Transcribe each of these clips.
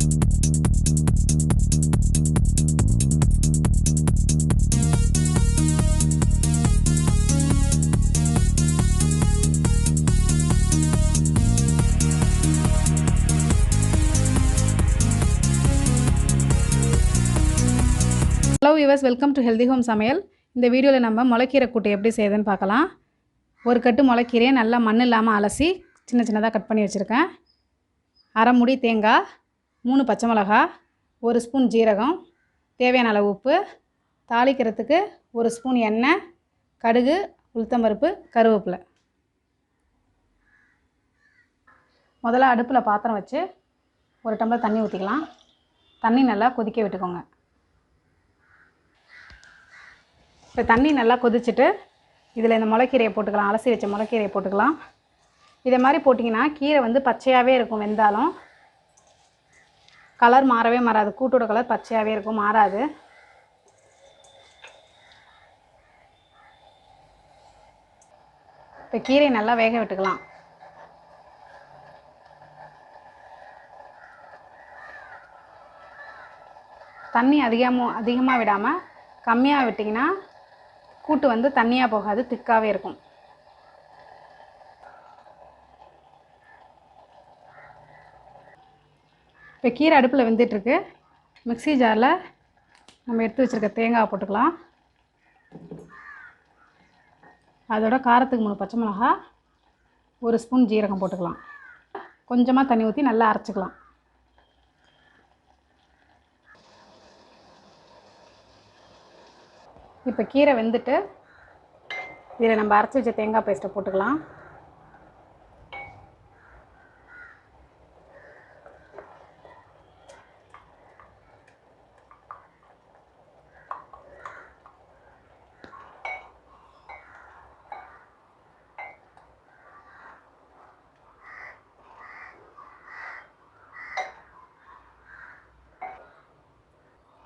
Hello viewers, welcome to healthy home சமையல். இந்த வீடியோவில் நம்ம முளைக்கீரை கூட்டு எப்படி செய்யுதுன்னு பார்க்கலாம். ஒரு கட்டு முளைக்கீரையை நல்லா மண் இல்லாமல் அலசி சின்ன சின்னதாக கட் பண்ணி வச்சுருக்கேன். அரை முடி தேங்காய், 3 பச்சை மிளகா, 1 ஸ்பூன் ஜீரகம், தேவையான அளவு உப்பு, தாளிக்கிறதுக்கு 1 ஸ்பூன் எண்ணெய், கடுகு, உளுத்தம்பருப்பு, கருவேப்பிலை. முதல்ல அடுப்பில் பாத்திரம் வச்சு 1 டம்ளர் தண்ணி ஊற்றிக்கலாம். தண்ணி நல்லா கொதிக்க விட்டுக்கோங்க. இப்போ தண்ணி நல்லா கொதிச்சுட்டு இதில் இந்த முளைக்கீரையை போட்டுக்கலாம். அலசி வச்ச முளைக்கீரையை போட்டுக்கலாம். இதை மாதிரி போட்டிங்கன்னா கீரை வந்து பச்சையாகவே இருக்கும். வெந்தாலும் கலர் மாறவே மாறாது. கூட்டோட கலர் பச்சையாகவே இருக்கும், மாறாது. இப்போ கீரையை நல்லா வேக விட்டுக்கலாம். தண்ணி அதிகமாக விடாமல் கம்மியாக விட்டிங்கன்னா கூட்டு வந்து தண்ணியாக போகாது, திக்காகவே இருக்கும். இப்போ கீரை அடுப்பில் வெந்துட்டுருக்கு. மிக்ஸி ஜாரில் நம்ம எடுத்து வச்சுருக்க தேங்காய் போட்டுக்கலாம். அதோட காரத்துக்கு 3 பச்சை மிளகா, 1 ஸ்பூன் ஜீரகம் போட்டுக்கலாம். கொஞ்சமாக தண்ணி ஊற்றி நல்லா அரைச்சிக்கலாம். இப்போ கீரை வெந்துட்டு இதில் நம்ம அரைச்சி வச்ச தேங்காய் பேஸ்ட்டை போட்டுக்கலாம்.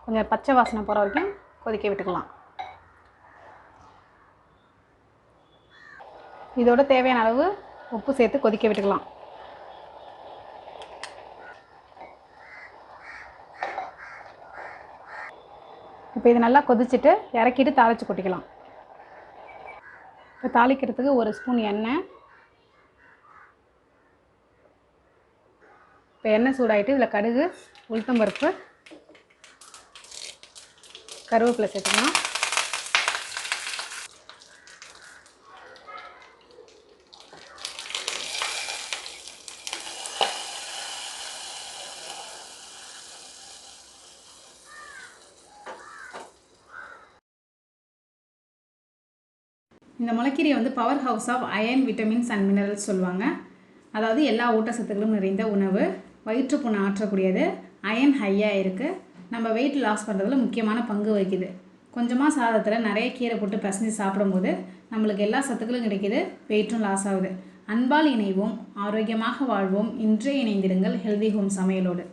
கொஞ்சம் பச்சை வாசனை போகிற வரைக்கும் கொதிக்க விட்டுக்கலாம். இதோட தேவையான அளவு உப்பு சேர்த்து கொதிக்க விட்டுக்கலாம். இப்போ இது நல்லா கொதிச்சுட்டு இறக்கிட்டு தாளித்து கொட்டிக்கலாம். இப்போ தாளிக்கிறதுக்கு 1 ஸ்பூன் எண்ணெய். இப்போ எண்ணெய் சூடாகிட்டு இதில் கடுகு, உளுத்தம்பருப்பு, கருவேப்பிலை சேர்த்துக்கலாம். இந்த முளைக்கீரையை வந்து power house of iron, vitamins and minerals சொல்லுவாங்க. அதாவது எல்லா ஊட்டச்சத்துக்களும் நிறைந்த உணவு, வயிற்றுப்புண்ணை ஆற்றக்கூடியது, அயன் ஹையாக இருக்குது, நம்ம வெயிட் லாஸ் பண்ணுறதுல முக்கியமான பங்கு வகிக்குது. கொஞ்சமாக சாதத்தில் நிறைய கீரை போட்டு பசஞ்சு சாப்பிடும்போது நம்மளுக்கு எல்லா சத்துக்களும் கிடைக்கிது, வெயிட்டும் லாஸ் ஆகுது. அன்பால் இணைவோம், ஆரோக்கியமாக வாழ்வோம். இன்றே இணைந்திடுங்கள் ஹெல்தி ஹோம் சமையலோடு.